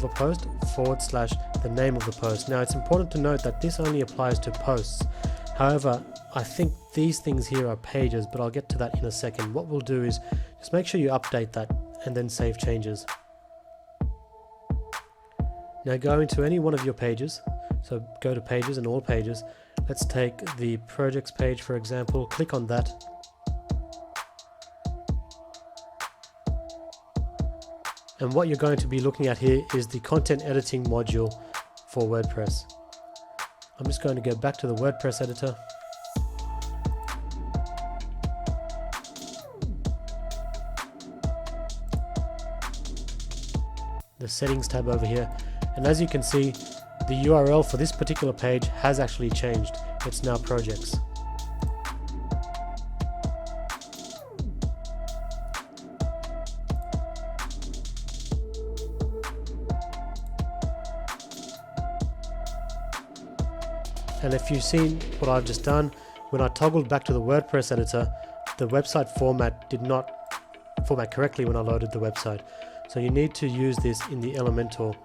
of a post / the name of the post. Now it's important to note that this only applies to posts. However, I think these things here are pages, but I'll get to that in a second. What we'll do is just make sure you update that and then save changes. Now go into any one of your pages. So go to pages and all pages. Let's take the projects page, for example. Click on that. And what you're going to be looking at here is the content editing module for WordPress. I'm just going to go back to the WordPress editor. The settings tab over here. And as you can see, the URL for this particular page has actually changed. It's now projects. And if you've seen what I've just done, when I toggled back to the WordPress editor, the website format did not format correctly when I loaded the website. So you need to use this in the Elementor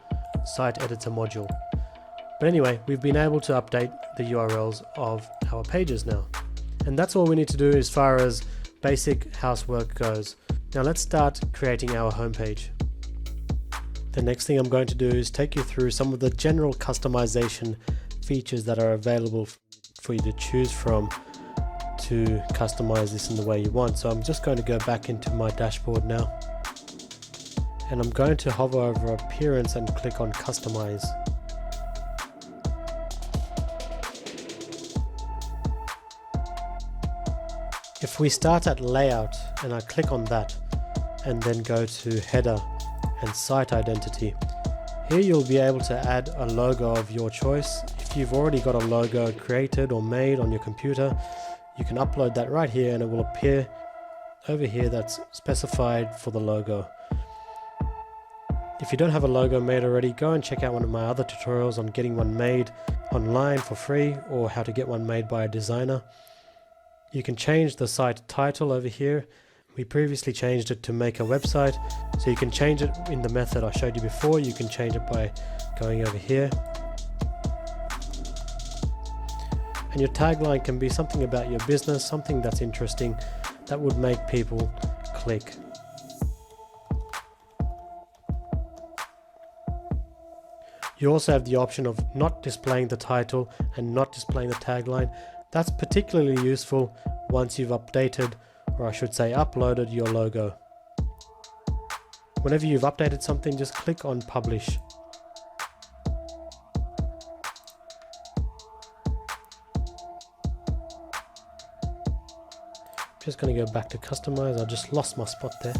site editor module. But anyway, we've been able to update the URLs of our pages now. And that's all we need to do as far as basic housework goes. Now let's start creating our homepage. The next thing I'm going to do is take you through some of the general customization features that are available for you to choose from to customize this in the way you want. So I'm just going to go back into my dashboard now, and I'm going to hover over appearance and click on customize. If we start at layout and I click on that and then go to header and site identity, here you'll be able to add a logo of your choice. If you've already got a logo created or made on your computer, you can upload that right here and it will appear over here that's specified for the logo. If you don't have a logo made already, go and check out one of my other tutorials on getting one made online for free or how to get one made by a designer. You can change the site title over here. We previously changed it to make a website, so you can change it in the method I showed you before. You can change it by going over here. And your tagline can be something about your business, something that's interesting that would make people click. You also have the option of not displaying the title and not displaying the tagline. That's particularly useful once you've updated, or I should say uploaded, your logo. Whenever you've updated something, just click on publish. Just going to go back to customize. I just lost my spot there.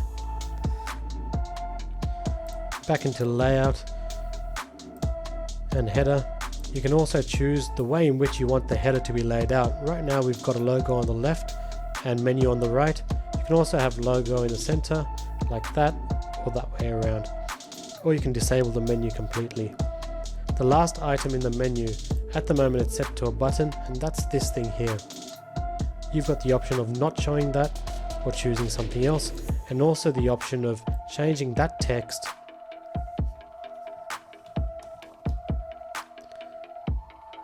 Back into layout and header. You can also choose the way in which you want the header to be laid out. Right now we've got a logo on the left and menu on the right. You can also have logo in the center like that, or that way around. Or you can disable the menu completely. The last item in the menu, at the moment it's set to a button, and that's this thing here. You've got the option of not showing that or choosing something else, and also the option of changing that text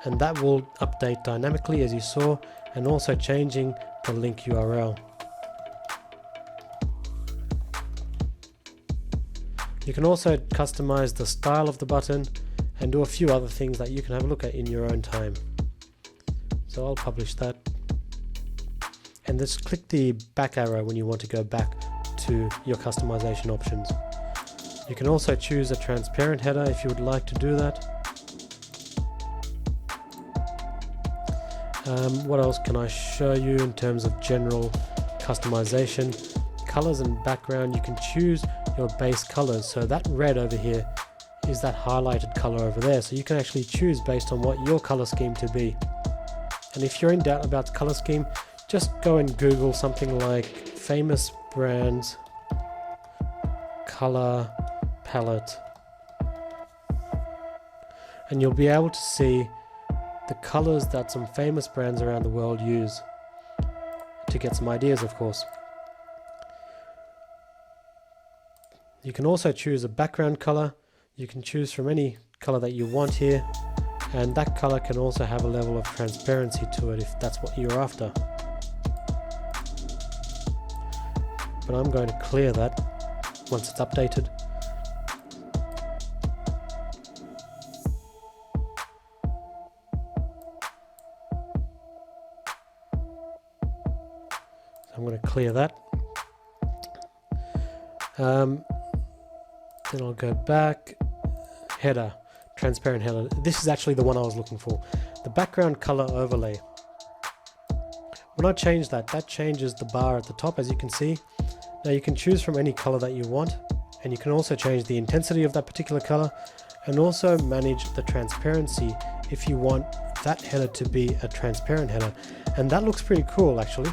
and that will update dynamically as you saw, and also changing the link URL. You can also customize the style of the button and do a few other things that you can have a look at in your own time. So I'll publish that. And just click the back arrow when you want to go back to your customization options. You can also choose a transparent header if you would like to do that. What else can I show you in terms of general customization? Colors and background, you can choose your base colors. So that red over here is that highlighted color over there. So you can actually choose based on what your color scheme to be. And if you're in doubt about the color scheme, just go and Google something like famous brands color palette, and you'll be able to see the colors that some famous brands around the world use, to get some ideas, of course. You can also choose a background color. You can choose from any color that you want here, and that color can also have a level of transparency to it if that's what you're after. But I'm going to clear that once it's updated. So I'm going to clear that. Then I'll go back. Header, transparent header. This is actually the one I was looking for. The background color overlay. When I change that, that changes the bar at the top, as you can see. Now you can choose from any color that you want, and you can also change the intensity of that particular color, and also manage the transparency if you want that header to be a transparent header. And that looks pretty cool actually.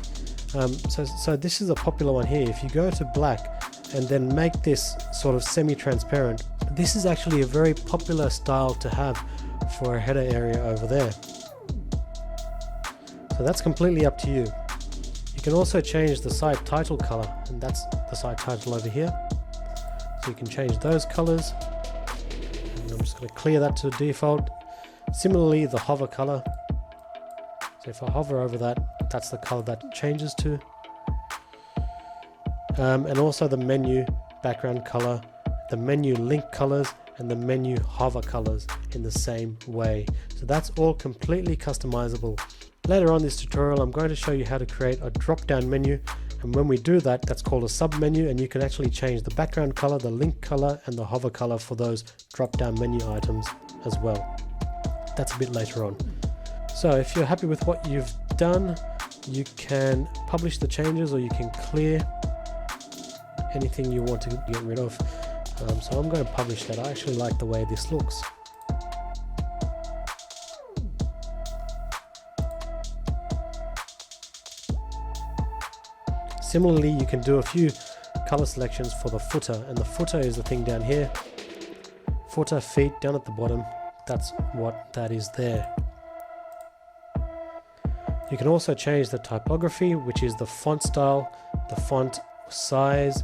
So this is a popular one here. If you go to black and then make this sort of semi-transparent, this is actually a very popular style to have for a header area over there. So that's completely up to you. You can also change the site title color, and that's the site title over here. So you can change those colors. And I'm just going to clear that to default. Similarly, the hover color. So if I hover over that, that's the color that changes to. And also the menu background color, the menu link colors, and the menu hover colors in the same way. So that's all completely customizable. Later on in this tutorial, I'm going to show you how to create a drop-down menu, and when we do that, that's called a sub-menu, and you can actually change the background color, the link color, and the hover color for those drop-down menu items as well. That's a bit later on. So if you're happy with what you've done, you can publish the changes, or you can clear anything you want to get rid of. So I'm going to publish that. I actually like the way this looks. Similarly, you can do a few color selections for the footer, and the footer is the thing down here. Footer, feet, down at the bottom. That's what that is there. You can also change the typography, which is the font style, the font size,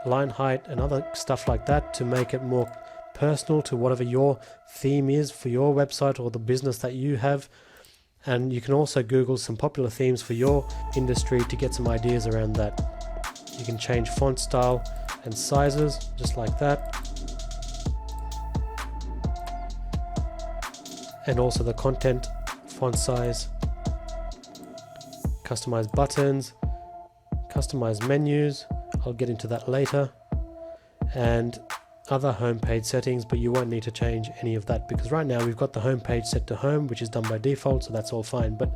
line height, and other stuff like that to make it more personal to whatever your theme is for your website or the business that you have. And you can also Google some popular themes for your industry to get some ideas around that. You can change font style and sizes just like that. And also the content font size. Customize buttons, customize menus. I'll get into that later, and other homepage settings, but you won't need to change any of that because right now we've got the homepage set to home, which is done by default, so that's all fine. But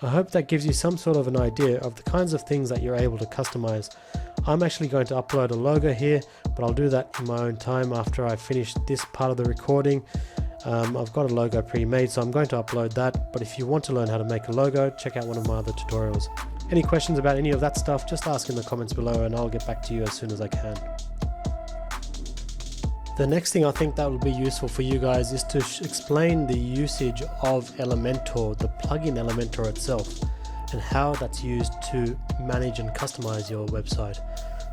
I hope that gives you some sort of an idea of the kinds of things that you're able to customize. I'm actually going to upload a logo here, but I'll do that in my own time after I finish this part of the recording. I've got a logo pre-made, so I'm going to upload that, but if you want to learn how to make a logo, check out one of my other tutorials. Any questions about any of that stuff, just ask in the comments below and I'll get back to you as soon as I can. The next thing I think that will be useful for you guys is to explain the usage of Elementor, the plugin Elementor itself, and how that's used to manage and customize your website.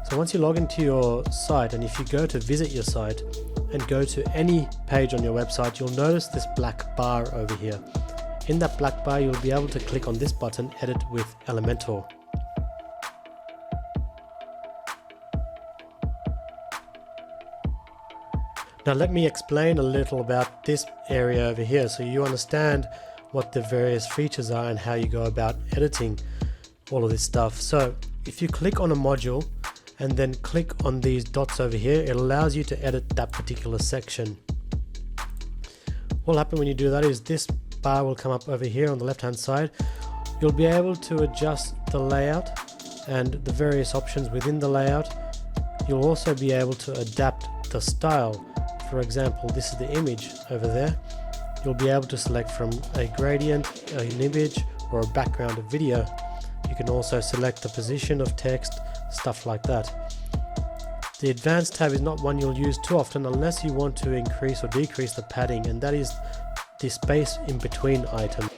So once you log into your site, and if you go to visit your site and go to any page on your website, you'll notice this black bar over here. In that black bar, you'll be able to click on this button, Edit with Elementor. Now let me explain a little about this area over here so you understand what the various features are and how you go about editing all of this stuff. So if you click on a module and then click on these dots over here, it allows you to edit that particular section. What will happen when you do that is this bar will come up over here on the left hand side. You'll be able to adjust the layout and the various options within the layout. You'll also be able to adapt the style. For example, this is the image over there. You'll be able to select from a gradient, an image, or a background of video. You can also select the position of text, stuff like that. The advanced tab is not one you'll use too often unless you want to increase or decrease the padding, and that is the space in between items.